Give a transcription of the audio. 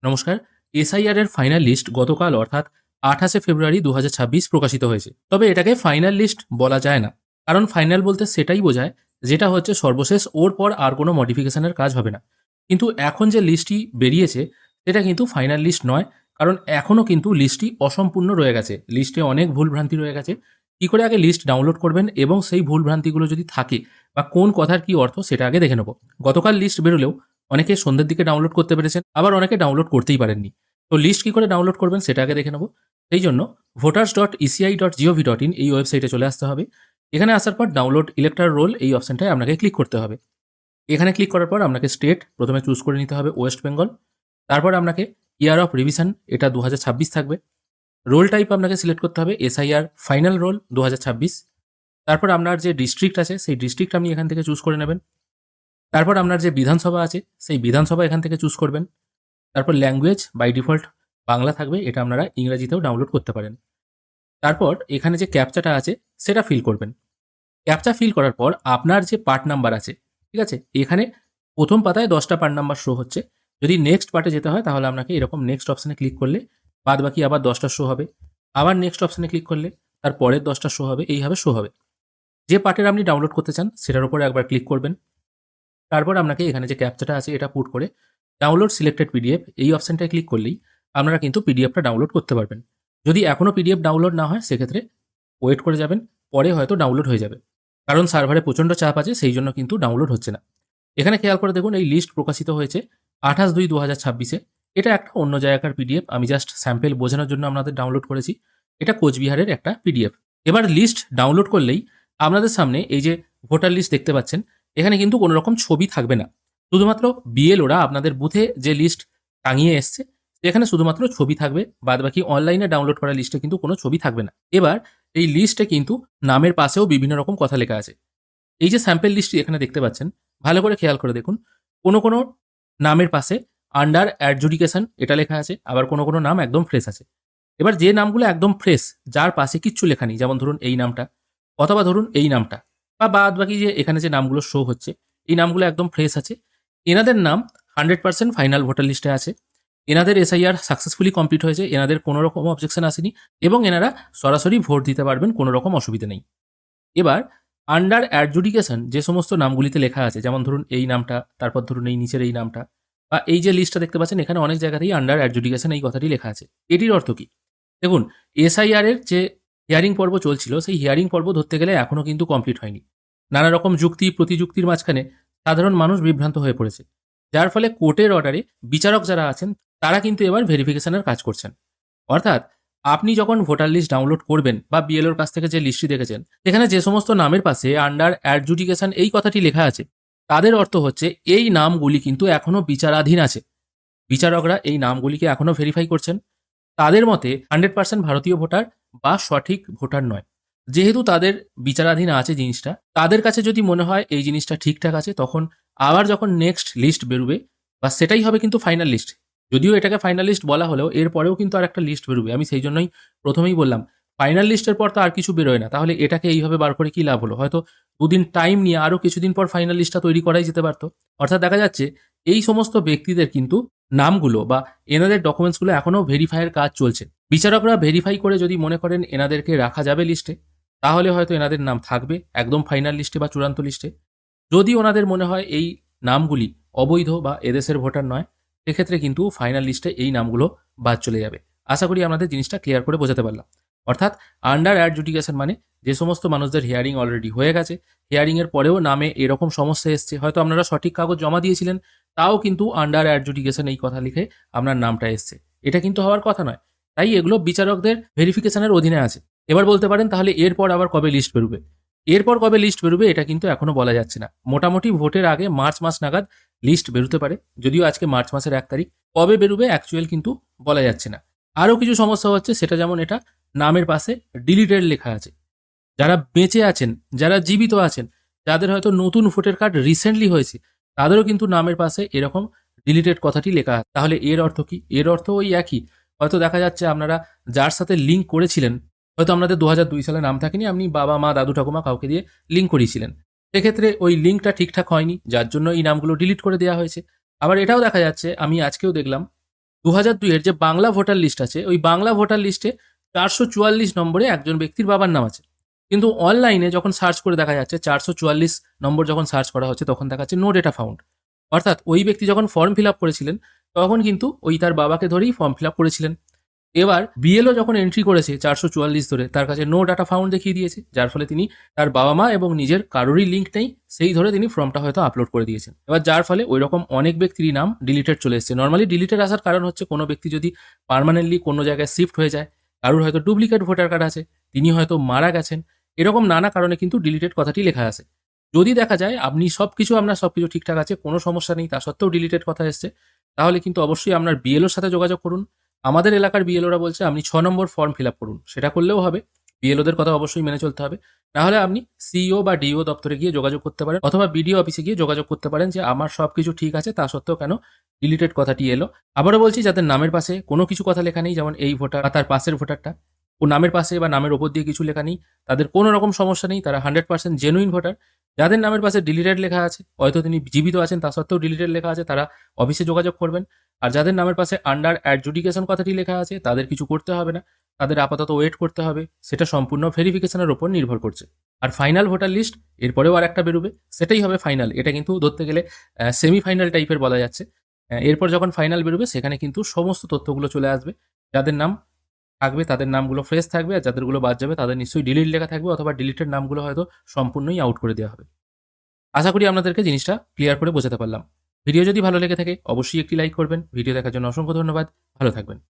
নমস্কার। এসআইআর এর final list গতকাল অর্থাৎ ২৮শে ফেব্রুয়ারি ২০২৬ প্রকাশিত হয়েছে। তবে এটাকে ফাইনাল লিস্ট বলা যায় না। কারণ ফাইনাল বলতে সেটাই বোঝায় যেটা হচ্ছে সর্বশেষ, ওর পর আর কোনো মডিফিকেশনের কাজ হবে না। কিন্তু এখন যে লিস্টটি বেরিয়েছে সেটা কিন্তু ফাইনাল লিস্ট নয়। কারণ এখনও কিন্তু লিস্টটি অসম্পূর্ণ রয়ে গেছে। লিস্টে অনেক ভুলভ্রান্তি রয়ে গেছে। কী করে আগে লিস্ট ডাউনলোড করবেন এবং সেই ভুলভ্রান্তিগুলো যদি থাকে বা কোন কথার কী অর্থ সেটা আগে দেখে নেব। গতকাল লিস্ট বেরোলেও অনেকে সন্ধ্যের দিকে ডাউনলোড করতে পেরেছেন, আবার অনেকে ডাউনলোড করতেই পারেননি। তো লিস্ট কী করে ডাউনলোড করবেন সেটা আগে দেখে নেব। সেই জন্য voters.eci.gov.in এই ওয়েবসাইটে চলে আসতে হবে। এখানে আসার পর ডাউনলোড ইলেক্টরাল রোল এই অপশনটায় আপনাকে ক্লিক করতে হবে। এখানে ক্লিক করার পর আপনাকে স্টেট প্রথমে চুজ করে নিতে হবে ওয়েস্ট বেঙ্গল। তারপর আপনাকে ইয়ার অফ রিভিশন এটা ২০২৬ থাকবে। রোল টাইপ আপনাকে সিলেক্ট করতে হবে এসআইআর ফাইনাল রোল ২০২৬। তারপর আপনার যে ডিস্ট্রিক্ট আছে সেই ডিস্ট্রিক্ট আপনি এখান থেকে চুজ করে নেবেন। তারপর আপনার যে বিধানসভা আছে সেই বিধানসভা এখান থেকে চুজ করবেন। তারপর ল্যাঙ্গুয়েজ বাই ডিফল্ট বাংলা থাকবে, এটা আপনারা ইংরেজিতেও ডাউনলোড করতে পারেন। তারপর এখানে যে ক্যাপচাটা আছে সেটা ফিল করবেন। ক্যাপচা ফিল করার পর আপনার যে পার্ট নাম্বার আছে, ঠিক আছে, এখানে প্রথম পাতায় 10টা পার্ট নাম্বার শো হচ্ছে। যদি নেক্সট পার্টে যেতে হয় তাহলে আপনাকে এরকম নেক্সট অপশানে ক্লিক করলে বাদ বাকি আবার 10টা শো হবে। আবার নেক্সট অপশানে ক্লিক করলে তার পরের 10টা শো হবে, এইভাবে শো হবে। যে পার্টের আপনি ডাউনলোড করতে চান সেটার উপরে একবার ক্লিক করবেন। তারপর আপনাকে এখানে যে ক্যাপচাটা আছে এটা পুট করে ডাউনলোড সিলেক্টেড পিডিএফ এই অপশানটায় ক্লিক করলেই আপনারা কিন্তু পিডিএফটা ডাউনলোড করতে পারবেন। যদি এখনও পিডিএফ ডাউনলোড না হয় সেক্ষেত্রে ওয়েট করে যাবেন, পরে হয়তো ডাউনলোড হয়ে যাবে। কারণ সার্ভারে প্রচণ্ড চাপ আছে, সেই জন্য কিন্তু ডাউনলোড হচ্ছে না। এখানে খেয়াল করে দেখুন এই লিস্ট প্রকাশিত হয়েছে ২৮/২/২০২৬-এ। এটা একটা অন্য জায়গার পিডিএফ, আমি জাস্ট স্যাম্পেল বোঝানোর জন্য আপনাদের ডাউনলোড করেছি। এটা কোচবিহারের একটা পিডিএফ। এবার লিস্ট ডাউনলোড করলেই আপনাদের সামনে এই যে ভোটার লিস্ট দেখতে পাচ্ছেন, এখানে কিন্তু কোনো রকম ছবি থাকবে না। শুধুমাত্র বিএলওরা আপনাদের বুথে যে লিস্ট টাঙিয়ে এসছে এখানে শুধুমাত্র ছবি থাকবে, বাদবাকি অনলাইনে ডাউনলোড করা লিস্টে কিন্তু কোনো ছবি থাকবে না। এবার এই লিস্টে কিন্তু নামের পাশেও বিভিন্ন রকম কথা লেখা আছে। এই যে স্যাম্পল লিস্টটি এখানে দেখতে পাচ্ছেন, ভালো করে খেয়াল করে দেখুন, কোনো কোনো নামের পাশে আন্ডার অ্যাডজুডিকেশন এটা লেখা আছে, আবার কোনো কোনো নাম একদম ফ্রেশ আছে। এবার যে নামগুলো একদম ফ্রেশ, যার পাশে কিচ্ছু লেখা নেই, যেমন ধরুন এই নামটা অথবা ধরুন এই নামটা, বা বাদ বাকি যে এখানে যে নামগুলো শো হচ্ছে এই নামগুলো একদম ফ্রেশ আছে, এনাদের নাম 100% ফাইনাল ভোটার লিস্টে আছে। এনাদের এসআইআর সাকসেসফুলি কমপ্লিট হয়েছে, এনাদের কোনো রকম অবজেকশন আসেনি এবং এনারা সরাসরি ভোট দিতে পারবেন, কোনো রকম অসুবিধা নেই। এবার আন্ডার অ্যাডজুডিকেশন যে সমস্ত নামগুলিতে লেখা আছে, যেমন ধরুন এই নামটা, তারপর ধরুন এই নিচের এই নামটা, বা এই যে লিস্টটা দেখতে পাচ্ছেন এখানে অনেক জায়গাতেই আন্ডার অ্যাডজুডিকেশন এই কথাটি লেখা আছে। এটির অর্থ কী? দেখুন, এসআইআর এর যে হিয়ারিং পর্ব চলছিল সেই হিয়ারিং পর্ব ধরতে গেলে এখনও কিন্তু কমপ্লিট হয়নি। নানা রকম যুক্তি প্রতিযুক্তির মাঝখানে সাধারণ মানুষ বিভ্রান্ত হয়ে পড়েছে, যার ফলে কোর্টের অর্ডারে বিচারক যারা আছেন তারা কিন্তু এবার ভেরিফিকেশনের কাজ করছেন। অর্থাৎ আপনি যখন ভোটার লিস্ট ডাউনলোড করবেন বা বিএলওর কাছ থেকে যে লিস্টটি দেখেছেন সেখানে যে সমস্ত নামের পাশে আন্ডার অ্যাডজুডিকেশন এই কথাটি লেখা আছে, তাদের অর্থ হচ্ছে এই নামগুলি কিন্তু এখনও বিচারাধীন আছে। বিচারকরা এই নামগুলিকে এখনও ভেরিফাই করছেন। তাদের মতে 100% ভারতীয় ভোটার বা সঠিক ভোটার নয়। যেহেতু তাদের বিচারাধীন আছে জিনিসটা, তাদের কাছে যদি মনে হয় এই জিনিসটা ঠিকঠাক আছে, তখন আবার যখন নেক্সট লিস্ট বেরোবে বা সেটাই হবে কিন্তু ফাইনাল লিস্ট। যদিও এটাকে ফাইনাল লিস্ট বলা হলেও এর পরেও কিন্তু আর একটা লিস্ট বেরোবে। আমি সেই জন্যই প্রথমেই বললাম ফাইনাল লিস্টের পর তো আর কিছু বেরোয় না, তাহলে এটাকে এইভাবে বার করে কী লাভ হলো? হয়তো দুদিন টাইম নিয়ে আরও কিছুদিন পর ফাইনাল লিস্টটা তৈরি করাই যেতে পারতো। অর্থাৎ দেখা যাচ্ছে এই সমস্ত ব্যক্তিদের কিন্তু নামগুলো বা এনাদের ডকুমেন্টসগুলো এখনও ভেরিফাইয়ের কাজ চলছে। বিচারকরা ভেরিফাই করে যদি মনে করেন এনাদেরকে রাখা যাবে লিস্টে, তাহলে হয়তো এনাদের নাম থাকবে একদম ফাইনাল লিস্টে বা চূড়ান্ত লিস্টে। যদি ওনাদের মনে হয় এই নামগুলি অবৈধ বা এদেশের ভোটার নয়, সেক্ষেত্রে কিন্তু ফাইনাল লিস্টে এই নামগুলো বাদ চলে যাবে। আশা করি আপনাদের জিনিসটা ক্লিয়ার করে বোঝাতে পারলাম। অর্থাৎ আন্ডার অ্যাডজুডিকেশন মানে যে সমস্ত মানুষদের হিয়ারিং অলরেডি হয়ে গেছে, হিয়ারিংয়ের পরেও নামে এরকম সমস্যা এসছে, হয়তো আপনারা সঠিক কাগজ জমা দিয়েছিলেন, তাও কিন্তু আন্ডার অ্যাডজুডিকেশন এই কথা লিখে আপনার নামটা এসছে। এটা কিন্তু হওয়ার কথা নয়। তাই এগুলো বিচারকদের ভেরিফিকেশনের অধীনে আছে। এবার বলতে পারেন তাহলে এরপর আবার কবে লিস্ট বেরোবে? এরপর কবে লিস্ট বেরোবে এটা কিন্তু এখনও বলা যাচ্ছে না। মোটামুটি ভোটের আগে মার্চ মাস নাগাদ লিস্ট বেরোতে পারে, যদিও আজকে মার্চ মাসের 1 তারিখ। কবে বেরোবে অ্যাকচুয়াল কিন্তু বলা যাচ্ছে না। আরও কিছু সমস্যা হচ্ছে, সেটা যেমন এটা নামের পাশে ডিলিটেড লেখা আছে। যারা বেঁচে আছেন, যারা জীবিত আছেন, যাদের হয়তো নতুন ভোটার কার্ড রিসেন্টলি হয়েছে, তাদেরও কিন্তু নামের পাশে এরকম ডিলিটেড কথাটি লেখা আছে। তাহলে এর অর্থ কি? এর অর্থ ওই একই। হয়তো দেখা যাচ্ছে আপনারা যার সাথে লিঙ্ক করেছিলেন, হয়তো আপনাদের 2002 সালে নাম থাকেনি, আপনি বাবা মা দাদু ঠাকুমা কাউকে দিয়ে লিঙ্ক করিয়েছিলেন। সেক্ষেত্রে ওই লিঙ্কটা ঠিকঠাক হয়নি, যার জন্য এই নামগুলো ডিলিট করে দেওয়া হয়েছে। আবার এটাও দেখা যাচ্ছে, আমি আজকেও দেখলাম 2002 এর যে বাংলা ভোটার লিস্ট আছে, ওই বাংলা ভোটার লিস্টে 444 নম্বরে একজন ব্যক্তির বাবার নাম আছে। কিন্তু অনলাইনে যখন সার্চ করে দেখা যাচ্ছে 444 নম্বর যখন সার্চ করা হচ্ছে, তখন দেখাচ্ছে নো ডেটা ফাউন্ড। অর্থাৎ ওই ব্যক্তি যখন ফর্ম ফিল আপ করেছিলেন, তখন কিন্তু ওই তার বাবাকে ধরেই ফর্ম ফিল আপ করেছিলেন। এবার বিএলও যখন এন্ট্রি করেছে 444 ধরে, তার কাছে নো ডাটা ফাউন্ড দেখিয়ে দিয়েছে, যার ফলে তিনি তার বাবা মা এবং নিজের কারোরই লিঙ্ক নেই, সেই ধরে তিনি ফর্মটা হয়তো আপলোড করে দিয়েছেন। এবার যার ফলে ওই রকম অনেক ব্যক্তিরই নাম ডিলিটেড চলে এসেছে। নর্মালি ডিলিটেড আসার কারণ হচ্ছে কোনো ব্যক্তি যদি পার্মানেন্টলি কোনো জায়গায় শিফট হয়ে যায়, কারোর হয়তো ডুপ্লিকেট ভোটার কার্ড আছে, তিনি হয়তো মারা গেছেন, এরকম নানা কারণে কিন্তু ডিলিটেড কথাটি লেখা আছে। যদি দেখা যায় আপনার সবকিছু ঠিকঠাক আছে, কোনো সমস্যা নেই, তা সত্ত্বেও ডিলিটেড কথা এসছে, তাহলে কিন্তু অবশ্যই আপনার বিএলওর সাথে যোগাযোগ করুন। আমাদের এলাকার বিএলওরা বলছে আপনি 6 নম্বর ফর্ম ফিল আপ করুন, সেটা করলেও হবে। বিএলওদের কথা অবশ্যই মেনে চলতে হবে। নাহলে আপনি সিইও বা ডিও দপ্তরে গিয়ে যোগাযোগ করতে পারেন, অথবা বিডিও অফিসে গিয়ে যোগাযোগ করতে পারেন যে আমার সবকিছু ঠিক আছে, তা সত্ত্বেও কেন ডিলিটেড কথাটি এলো। আবারও বলছি, যাদের নামের পাশে কোনো কিছু কথা লেখা নেই, যেমন এই ভোটার বা তার পাশের ভোটারটা, ও নামের পাশে বা নামের ওপর দিয়ে কিছু লেখা নেই, তাদের কোনো রকম সমস্যা নেই, তারা 100% জেনুইন ভোটার। যাদের নামের পাশে ডিলিটেড লেখা আছে, হয়তো তিনি জীবিত আছেন, তা সত্ত্বেও ডিলিটেড লেখা আছে, তারা অফিসে যোগাযোগ করবেন। আর যাদের নামের পাশে আন্ডার অ্যাডজুডিকেশন কথাটি লেখা আছে, তাদের কিছু করতে হবে না, তাদের আপাতত ওয়েট করতে হবে, সেটা সম্পূর্ণ ভেরিফিকেশনের ওপর নির্ভর করছে। আর ফাইনাল ভোটার লিস্ট এরপরেও আর একটা বেরোবে, সেটাই হবে ফাইনাল। এটা কিন্তু ধরতে গেলে সেমিফাইনাল টাইপের বলা যাচ্ছে। এরপর যখন ফাইনাল বেরোবে, সেখানে কিন্তু সমস্ত তথ্যগুলো চলে আসবে। যাদের নাম থাকবে তাদের নামগুলো ফ্রেশ থাকবে, আর যাদেরগুলো বাদ যাবে তাদের নিশ্চয়ই ডিলিট লেখা থাকবে, অথবা ডিলিটেড নামগুলো হয়তো সম্পূর্ণই আউট করে দেওয়া হবে। আশা করি আপনাদেরকে জিনিসটা ক্লিয়ার করে বোঝাতে পারলাম। ভিডিও যদি ভালো লেগে থাকে অবশ্যই একটি লাইক করবেন। ভিডিও দেখার জন্য অসংখ্য ধন্যবাদ। ভালো থাকবেন।